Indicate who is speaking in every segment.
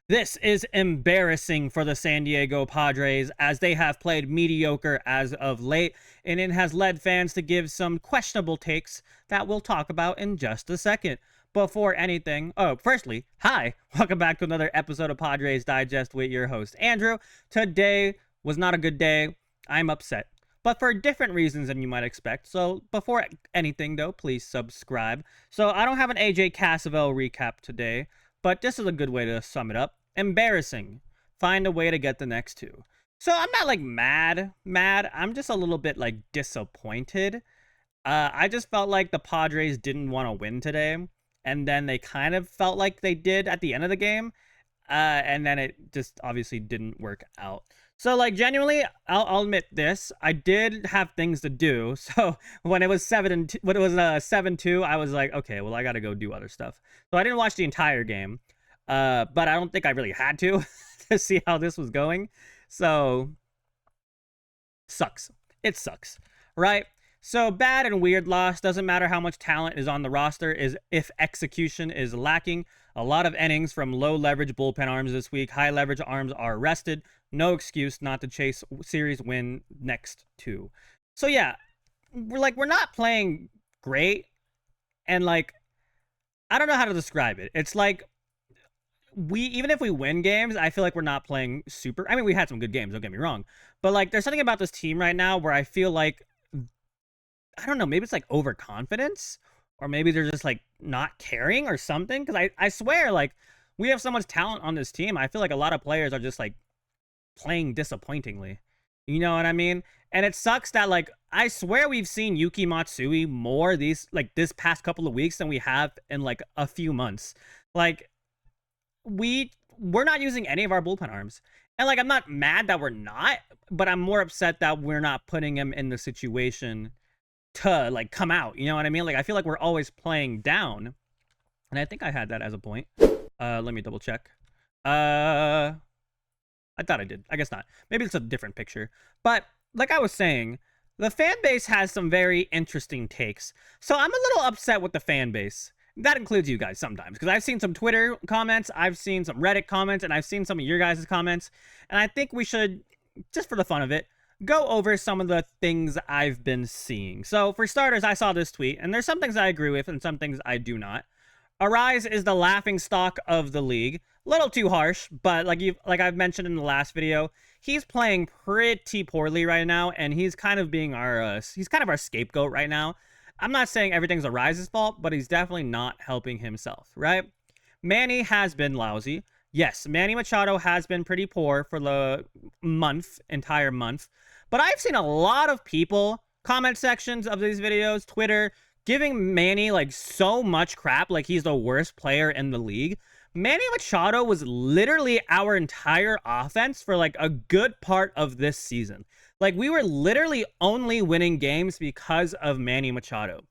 Speaker 1: This is embarrassing for the San Diego Padres as they have played mediocre as of late, and it has led fans to give some questionable takes that we'll talk about in just a second. Before anything, firstly, hi, welcome back to another episode of Padres Digest with your host, Andrew. Today was not a good day. I'm upset, but for different reasons than you might expect. So before anything, though, please subscribe. So I don't have an AJ Cassavell recap today, but this is a good way to sum it up. Embarrassing. Find a way to get the next two. So I'm not like mad. I'm just a little bit like disappointed. I just felt like the Padres didn't want to win today, and then they kind of felt like they did at the end of the game, and then it just obviously didn't work out. So like genuinely, I'll admit this: I did have things to do. So when it was 7-2, I was like, okay, well I got to go do other stuff. So I didn't watch the entire game, but I don't think I really had to to see how this was going. So sucks. It sucks, right? So bad and weird loss. Doesn't matter how much talent is on the roster, is if execution is lacking. A lot of innings from low leverage bullpen arms this week. High leverage arms are rested. No excuse not to chase series win next two. So yeah, we're not playing great, and like I don't know how to describe it. It's like even if we win games, I feel like we're not playing super. I mean, we had some good games, don't get me wrong, but like there's something about this team right now where I feel like, I don't know, maybe it's like overconfidence, or maybe they're just like not caring or something. Because I swear, like, we have so much talent on this team. I feel like a lot of players are just like playing disappointingly. You know what I mean? And it sucks that, like, I swear we've seen Yuki Matsui more this past couple of weeks than we have in like a few months. Like, we're not using any of our bullpen arms. And like, I'm not mad that we're not, but I'm more upset that we're not putting him in the situation to like come out. You know what I mean? Like, I feel like we're always playing down. And I think I had that as a point. Let me double check. I thought I did. I guess not. Maybe it's a different picture. But like I was saying, the fan base has some very interesting takes. So I'm a little upset with the fan base. That includes you guys sometimes, because I've seen some Twitter comments, I've seen some Reddit comments, and I've seen some of your guys' comments. And I think we should, just for the fun of it, go over some of the things I've been seeing. So for starters, I saw this tweet, and there's some things I agree with and some things I do not. Arraez is the laughing stock of the league. Little too harsh, but like I've mentioned in the last video, he's playing pretty poorly right now, and he's kind of being our scapegoat right now. I'm not saying everything's Arraez's fault, but he's definitely not helping himself, right? Manny has been lousy. Yes, Manny Machado has been pretty poor for the entire month. But I've seen a lot of people, comment sections of these videos, Twitter, giving Manny like so much crap, like he's the worst player in the league. Manny Machado was literally our entire offense for like a good part of this season. Like, we were literally only winning games because of Manny Machado.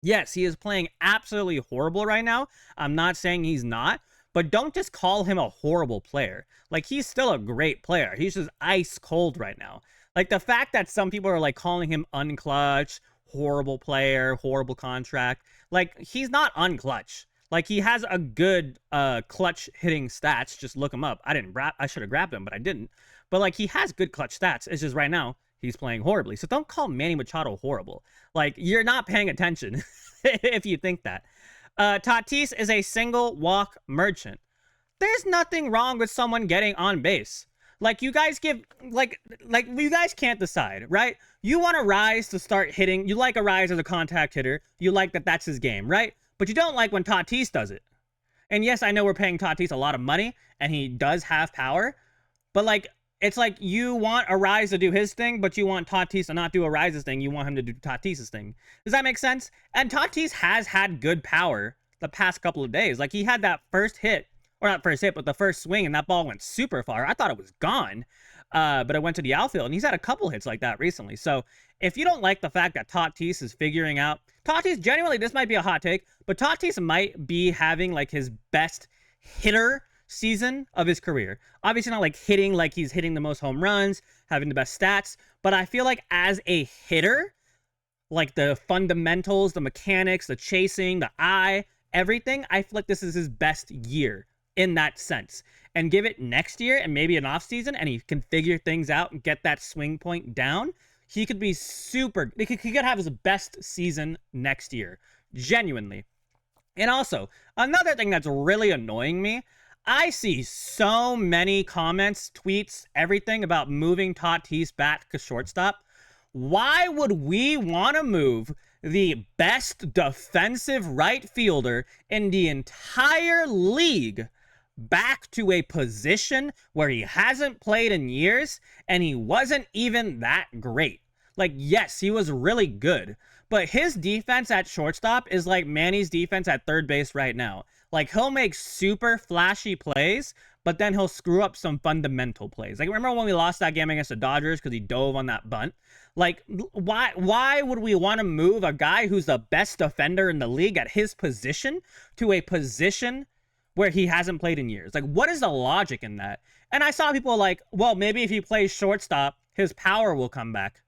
Speaker 1: Yes, he is playing absolutely horrible right now. I'm not saying he's not, but don't just call him a horrible player. Like, he's still a great player. He's just ice cold right now. Like, the fact that some people are like calling him unclutch, horrible player, horrible contract, like, he's not unclutch. Like, he has a good clutch hitting stats. Just look him up. I should have grabbed him, but I didn't. But like, he has good clutch stats. It's just right now he's playing horribly. So don't call Manny Machado horrible. Like, you're not paying attention if you think that. Tatis is a single walk merchant. There's nothing wrong with someone getting on base. Like, you guys give like you guys can't decide, right? You want Arraez to start hitting. You like Arraez as a contact hitter. You like that's his game, right? But you don't like when Tatis does it. And yes, I know we're paying Tatis a lot of money, and he does have power. But like, it's like you want Arraez to do his thing, but you want Tatis to not do Arraez's thing. You want him to do Tatis's thing. Does that make sense? And Tatis has had good power the past couple of days. Like, he had that first hit, or not first hit, but the first swing, and that ball went super far. I thought it was gone, but it went to the outfield, and he's had a couple hits like that recently. So if you don't like the fact that Tatis is figuring out, Tatis, genuinely, this might be a hot take, but Tatis might be having like his best hitter season of his career. Obviously not like hitting like he's hitting the most home runs, having the best stats, but I feel like as a hitter, like the fundamentals, the mechanics, the chasing, the eye, everything, I feel like this is his best year in that sense. And give it next year and maybe an off season, and he can figure things out and get that swing point down. He could be super. He could have his best season next year, genuinely. And also, another thing that's really annoying me, I see so many comments, tweets, everything about moving Tatis back to shortstop. Why would we want to move the best defensive right fielder in the entire league back to a position where he hasn't played in years and he wasn't even that great? Like, yes, he was really good, but his defense at shortstop is like Manny's defense at third base right now. Like, he'll make super flashy plays, but then he'll screw up some fundamental plays. Like, remember when we lost that game against the Dodgers because he dove on that bunt? Like, why would we want to move a guy who's the best defender in the league at his position to a position where he hasn't played in years? Like, what is the logic in that? And I saw people like, well, maybe if he plays shortstop, his power will come back.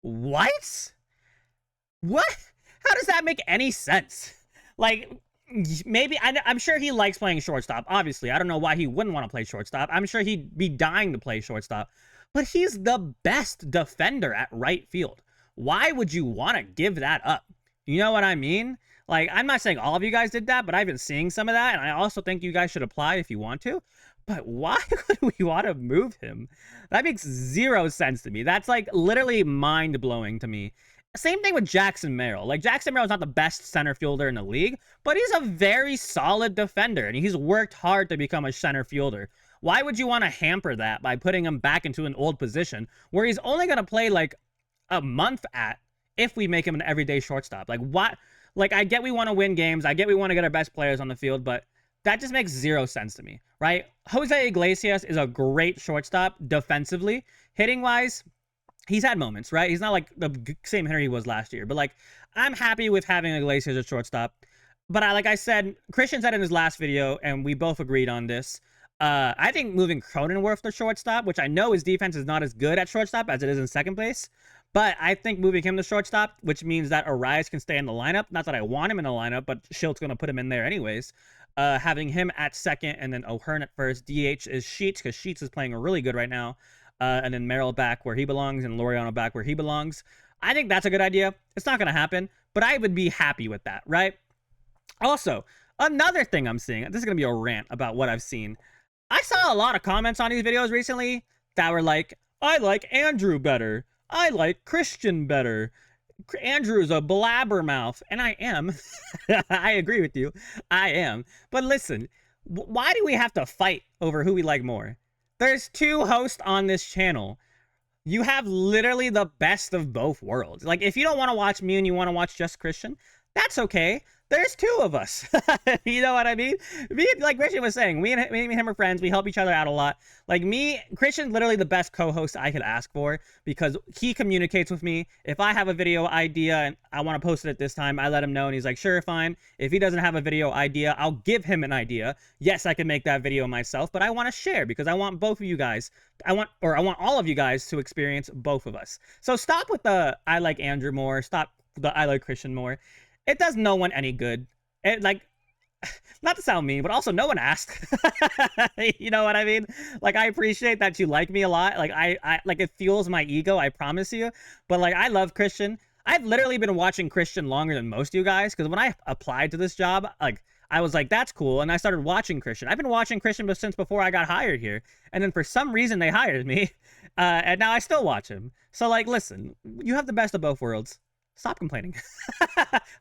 Speaker 1: What? How does that make any sense? Like, maybe, I'm sure he likes playing shortstop, obviously. I don't know why he wouldn't want to play shortstop. I'm sure he'd be dying to play shortstop. But he's the best defender at right field. Why would you want to give that up? You know what I mean? Like, I'm not saying all of you guys did that, but I've been seeing some of that, and I also think you guys should apply if you want to. But why would we want to move him? That makes zero sense to me. That's, like, literally mind-blowing to me. Same thing with Jackson Merrill. Like, Jackson Merrill's not the best center fielder in the league, but he's a very solid defender, and he's worked hard to become a center fielder. Why would you want to hamper that by putting him back into an old position where he's only going to play, like, a month at if we make him an everyday shortstop? Like, what? Like, I get we want to win games. I get we want to get our best players on the field, but that just makes zero sense to me, right? Jose Iglesias is a great shortstop defensively. Hitting-wise, he's had moments, right? He's not like the same hitter he was last year, but, like, I'm happy with having Iglesias at shortstop. But like I said, Christian said in his last video, and we both agreed on this, I think moving Cronenworth to shortstop, which I know his defense is not as good at shortstop as it is in second place, but I think moving him to shortstop, which means that Arraez can stay in the lineup. Not that I want him in the lineup, but Shildt's going to put him in there anyways. Having him at second and then O'Hearn at first. DH is Sheets, because Sheets is playing really good right now. And then Merrill back where he belongs and Laureano back where he belongs. I think that's a good idea. It's not going to happen, but I would be happy with that, right? Also, another thing I'm seeing, this is going to be a rant about what I've seen. I saw a lot of comments on these videos recently that were like, I like Andrew better. I like Christian better. Andrew's a blabbermouth. And I am. I agree with you. I am. But listen, why do we have to fight over who we like more? There's two hosts on this channel. You have literally the best of both worlds. Like, if you don't want to watch me and you want to watch just Christian, that's okay. There's two of us. You know what I mean? Me, like Christian was saying, me and him are friends. We help each other out a lot. Like me, Christian's literally the best co-host I could ask for because he communicates with me. If I have a video idea and I want to post it at this time, I let him know and he's like, sure, fine. If he doesn't have a video idea, I'll give him an idea. Yes, I can make that video myself, but I want to share because I want both of you guys. I want all of you guys to experience both of us. So stop with the I like Andrew more. Stop the I like Christian more. It does no one any good. It, like, not to sound mean, but also no one asked. You know what I mean? Like, I appreciate that you like me a lot. Like, I like, it fuels my ego, I promise you. But, like, I love Christian. I've literally been watching Christian longer than most of you guys, because when I applied to this job, like, I was like, that's cool, and I started watching Christian. I've been watching Christian since before I got hired here, and then for some reason they hired me, and now I still watch him. So, like, listen, you have the best of both worlds. Stop complaining.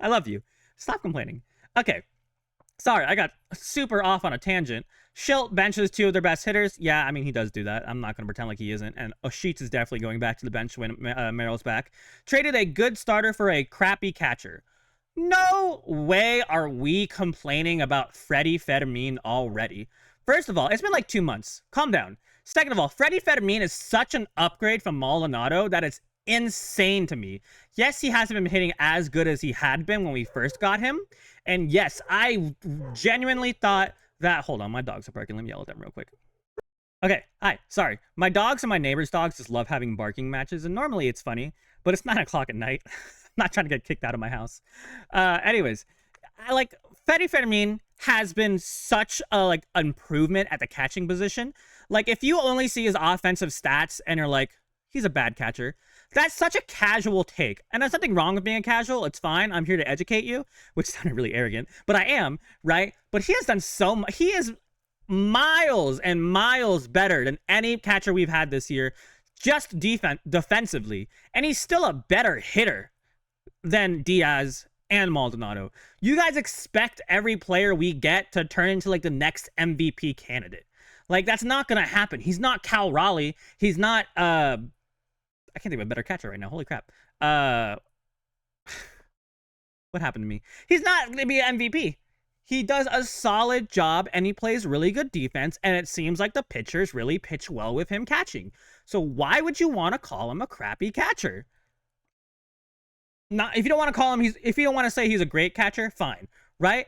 Speaker 1: I love you. Stop complaining. Okay. Sorry, I got super off on a tangent. Shildt benches two of their best hitters. Yeah, I mean, he does do that. I'm not going to pretend like he isn't. And Sheets is definitely going back to the bench when Merrill's back. Traded a good starter for a crappy catcher. No way are we complaining about Freddie Fermin already. First of all, it's been like 2 months. Calm down. Second of all, Freddie Fermin is such an upgrade from Maldonado that it's insane to me. Yes, he hasn't been hitting as good as he had been when we first got him. And yes, I genuinely thought that... Hold on, my dogs are barking. Let me yell at them real quick. Okay, hi. Sorry. My dogs and my neighbor's dogs just love having barking matches, and normally it's funny, but it's 9 o'clock at night. I'm not trying to get kicked out of my house. Anyways, I like Freddie Fermin. has been such a like improvement at the catching position. Like if you only see his offensive stats and you're like, he's a bad catcher, that's such a casual take. And there's nothing wrong with being a casual. It's fine. I'm here to educate you, which sounded really arrogant, but I am, right? But he has done so much. He is miles and miles better than any catcher we've had this year, just defensively. And he's still a better hitter than Diaz and Maldonado. You guys expect every player we get to turn into like the next MVP candidate. Like that's not gonna happen. He's not Cal Raleigh. He's not I can't think of a better catcher right now. Holy crap. What happened to me? He's not gonna be an MVP. He does a solid job and he plays really good defense, and it seems like the pitchers really pitch well with him catching. So why would you want to call him a crappy catcher? Not if you don't want to call him if you don't want to say he's a great catcher, fine, right?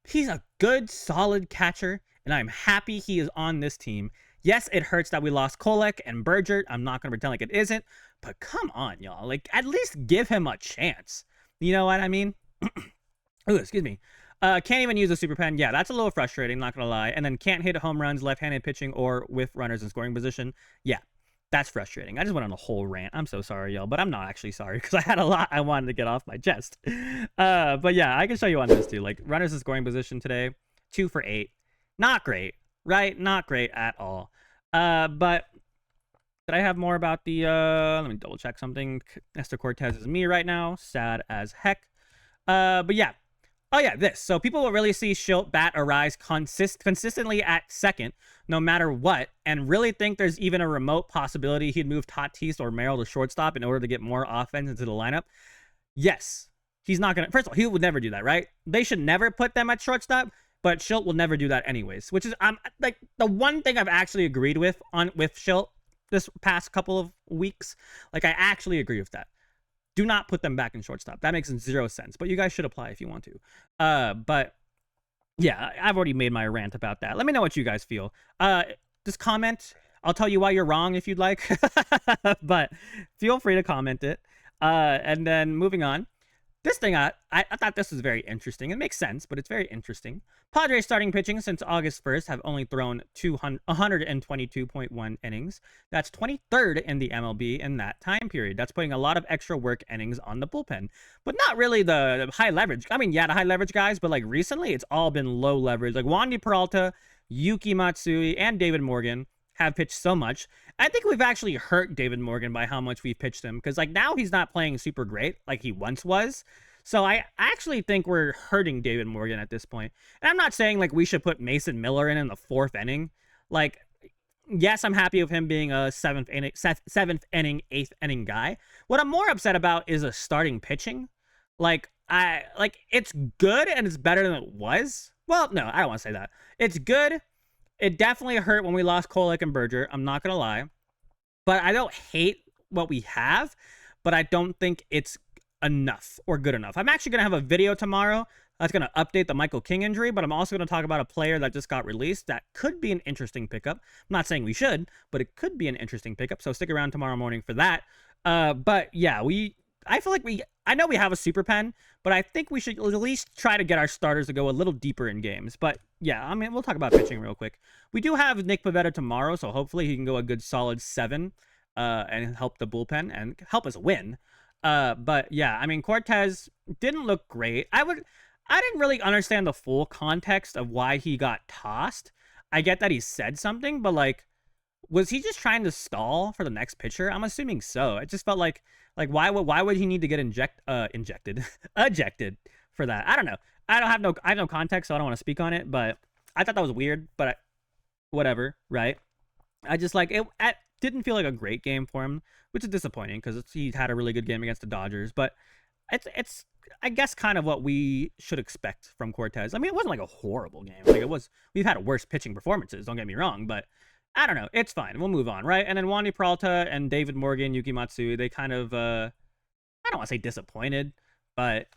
Speaker 1: He's a good, solid catcher, and I'm happy he is on this team. Yes, it hurts that we lost Kolek and Bergert. I'm not gonna pretend like it isn't, but come on, y'all. Like at least give him a chance. You know what I mean? Oh, excuse me. Can't even use a super pen. Yeah, that's a little frustrating, not gonna lie. And then can't hit home runs, left-handed pitching, or with runners in scoring position. Yeah, that's frustrating. I just went on a whole rant. I'm so sorry, y'all, but I'm not actually sorry because I had a lot I wanted to get off my chest. But yeah, I can show you on this too. Like runners in scoring position today, 2 for 8. Not great, right? Not great at all. But did I have more about the, let me double check something. Nestor Cortez is me right now. Sad as heck. But yeah. Oh yeah, this. So people will really see Shildt bat Arraez consistently at second, no matter what, and really think there's even a remote possibility he'd move Tatis or Merrill to shortstop in order to get more offense into the lineup. Yes. He's not going to... First of all, he would never do that, right? They should never put them at shortstop, but Shildt will never do that anyways, which is like the one thing I've actually agreed with Shildt this past couple of weeks. Like I actually agree with that. Do not put them back in shortstop. That makes 0 sense, but you guys should apply if you want to. But yeah, I've already made my rant about that. Let me know what you guys feel. Just comment. I'll tell you why you're wrong if you'd like, but feel free to comment it. And then moving on. This thing, I thought this was very interesting. It makes sense, but it's very interesting. Padres starting pitching since August 1st have only thrown 122.1 innings. That's 23rd in the MLB in that time period. That's putting a lot of extra work innings on the bullpen, but not really the high leverage. I mean, yeah, the high leverage guys, but like recently it's all been low leverage. Like Wandy Peralta, Yuki Matsui, and David Morgan have pitched so much. I think we've actually hurt David Morgan by how much we've pitched him, because like now he's not playing super great like he once was. So I actually think we're hurting David Morgan at this point. And I'm not saying like we should put Mason Miller in the 4th inning. Like, yes, I'm happy with him being a 7th inning, 8th inning guy. What I'm more upset about is a starting pitching. Like it's good and it's better than it was. Well, no, I don't want to say that. It's good. It definitely hurt when we lost Kolek and Berger. I'm not going to lie. But I don't hate what we have, but I don't think it's enough or good enough. I'm actually going to have a video tomorrow that's going to update the Michael King injury, but I'm also going to talk about a player that just got released that could be an interesting pickup. I'm not saying we should, but it could be an interesting pickup. So stick around tomorrow morning for that. But yeah, I feel like I know we have a super pen, but I think we should at least try to get our starters to go a little deeper in games. But yeah, I mean, we'll talk about pitching real quick. We do have Nick Pivetta tomorrow, so hopefully he can go a good solid 7 and help the bullpen and help us win. But yeah, I mean, Cortez didn't look great. I didn't really understand the full context of why he got tossed. I get that he said something, but like, was he just trying to stall for the next pitcher? I'm assuming so. It just felt like why would he need to get ejected for that? I don't know. I have no context, so I don't want to speak on it, but I thought that was weird, but whatever, right? I just like it didn't feel like a great game for him, which is disappointing because he had a really good game against the Dodgers, but it's I guess kind of what we should expect from Cortez. I mean, it wasn't like a horrible game. Like it was, we've had worse pitching performances, don't get me wrong, but I don't know. It's fine. We'll move on, right? And then Wandy Peralta and David Morgan, Yuki Matsui, they kind of, I don't want to say disappointed, but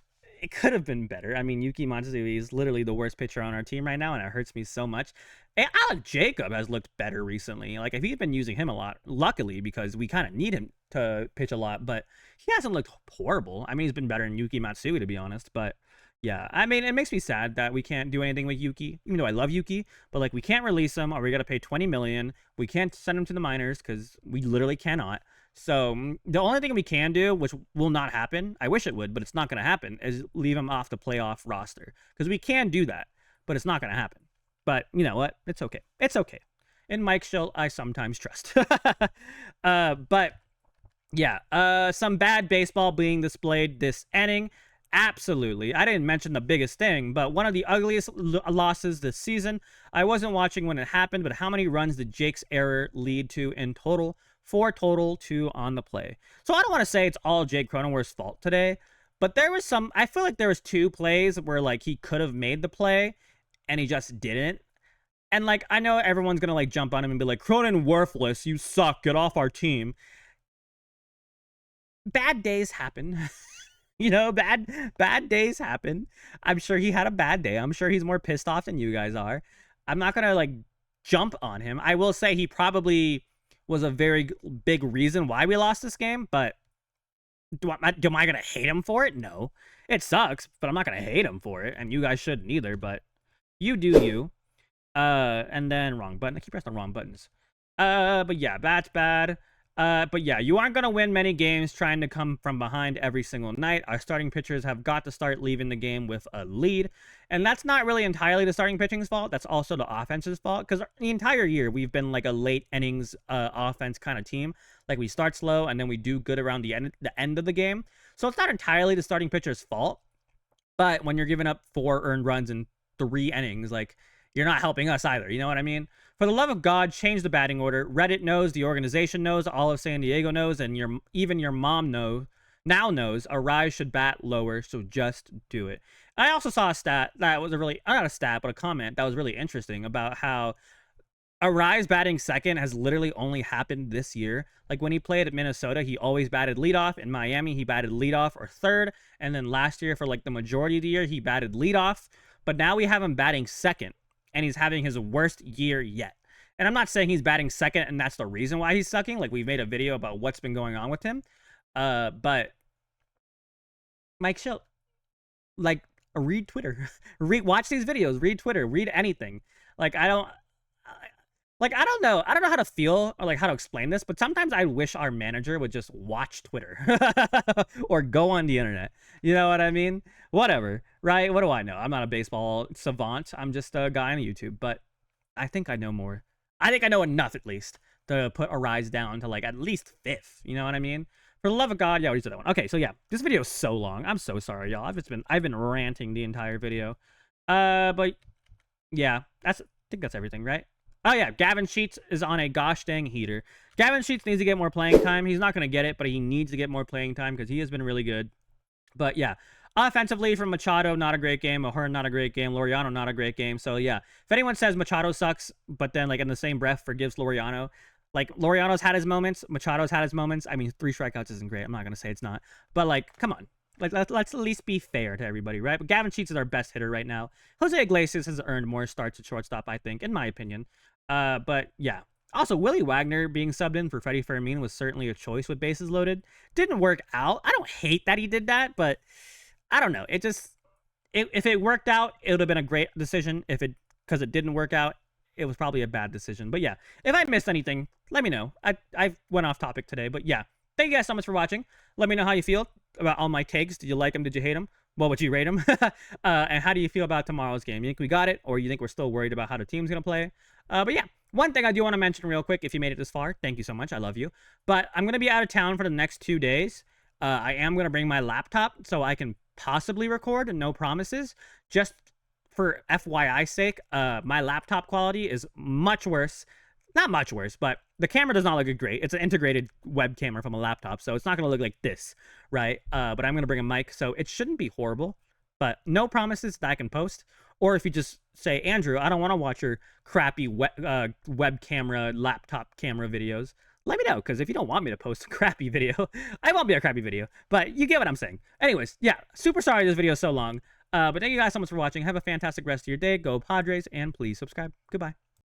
Speaker 1: it could have been better. I mean, Yuki Matsui is literally the worst pitcher on our team right now, and it hurts me so much. And Alec Jacob has looked better recently. Like, if he'd been using him a lot, luckily, because we kind of need him to pitch a lot, but he hasn't looked horrible. I mean, he's been better than Yuki Matsui, to be honest, but Yeah, I mean, it makes me sad that we can't do anything with Yuki, even though I love Yuki. But like, we can't release him, or we got to pay 20 million. We can't send him to the minors because we literally cannot. So the only thing we can do, which will not happen, I wish it would, but it's not going to happen, is leave him off the playoff roster because we can do that, but it's not going to happen. But you know what? It's okay. It's okay. In Mike Shildt, I sometimes trust. But yeah, some bad baseball being displayed this inning. Absolutely. I didn't mention the biggest thing, but one of the ugliest losses this season. I wasn't watching when it happened, but how many runs did Jake's error lead to in total? 4 total, 2 on the play. So I don't want to say it's all Jake Cronenworth's fault today, but there was some, I feel like there was 2 plays where like he could have made the play and he just didn't. And like, I know everyone's going to like jump on him and be like, Cronin worthless, you suck, get off our team. Bad days happen. You know, bad days happen. I'm sure he had a bad day. I'm sure he's more pissed off than you guys are. I'm not gonna like jump on him. I will say he probably was a very big reason why we lost this game, but am I gonna hate him for it? No. It sucks, but I'm not gonna hate him for it, and you guys shouldn't either, but you do you. And then wrong button. I keep pressing the wrong buttons. But yeah, that's bad. But yeah, you aren't going to win many games trying to come from behind every single night. Our starting pitchers have got to start leaving the game with a lead. And that's not really entirely the starting pitching's fault. That's also the offense's fault. Because the entire year, we've been like a late innings offense kind of team. Like we start slow and then we do good around the end of the game. So it's not entirely the starting pitcher's fault. But when you're giving up 4 earned runs in 3 innings, like you're not helping us either. You know what I mean? For the love of God, change the batting order. Reddit knows, the organization knows, all of San Diego knows, and even your mom knows. Arraez should bat lower, so just do it. I also saw a stat that was not a stat, but a comment that was really interesting about how Arraez batting second has literally only happened this year. Like when he played at Minnesota, he always batted leadoff. In Miami, he batted leadoff or third. And then last year, for like the majority of the year, he batted leadoff. But now we have him batting second. And he's having his worst year yet. And I'm not saying he's batting second and that's the reason why he's sucking. Like, we've made a video about what's been going on with him. But Mike Shildt, like, read Twitter. Watch these videos. Read Twitter. Read anything. Like, I don't know. I don't know how to feel or, like, how to explain this. But sometimes I wish our manager would just watch Twitter. Or go on the internet. You know what I mean? Whatever, right? What do I know? I'm not a baseball savant. I'm just a guy on YouTube, but I think I know more. I think I know enough, at least, to put Arraez down to, like, at least 5th. You know what I mean? For the love of God, yeah, we did that one. Okay, so yeah, this video is so long. I'm so sorry, y'all. I've been ranting the entire video. But yeah, I think that's everything, right? Oh yeah, Gavin Sheets is on a gosh dang heater. Gavin Sheets needs to get more playing time. He's not going to get it, but he needs to get more playing time because he has been really good. But yeah, offensively from Machado, not a great game. O'Hearn, not a great game. Laureano, not a great game. So yeah, if anyone says Machado sucks, but then like in the same breath forgives Laureano, like Laureano's had his moments, Machado's had his moments. I mean, 3 strikeouts isn't great. I'm not going to say it's not. But like, come on. Like, let's at least be fair to everybody, right? But Gavin Sheets is our best hitter right now. Jose Iglesias has earned more starts at shortstop, I think, in my opinion. But yeah. Also, Willie Wagner being subbed in for Freddie Fermin was certainly a choice with bases loaded. Didn't work out. I don't hate that he did that, but I don't know. If it worked out, it would have been a great decision. Because it didn't work out, it was probably a bad decision. But yeah, if I missed anything, let me know. I went off topic today, but yeah. Thank you guys so much for watching. Let me know how you feel about all my takes. Did you like them? Did you hate them? What would you rate them? And how do you feel about tomorrow's game? You think we got it? Or you think we're still worried about how the team's going to play? But yeah, one thing I do want to mention real quick, if you made it this far, thank you so much. I love you. But I'm going to be out of town for the next 2 days. I am going to bring my laptop so I can possibly record, and no promises. Just for FYI's sake, my laptop quality is much worse. Not much worse, but the camera does not look great. It's an integrated web camera from a laptop, so it's not going to look like this, right? But I'm going to bring a mic, so it shouldn't be horrible. But no promises that I can post. Or if you just say, Andrew, I don't want to watch your crappy web camera, laptop camera videos, let me know. Because if you don't want me to post a crappy video, I won't be a crappy video. But you get what I'm saying. Anyways, yeah, super sorry this video is so long. But thank you guys so much for watching. Have a fantastic rest of your day. Go Padres, and please subscribe. Goodbye.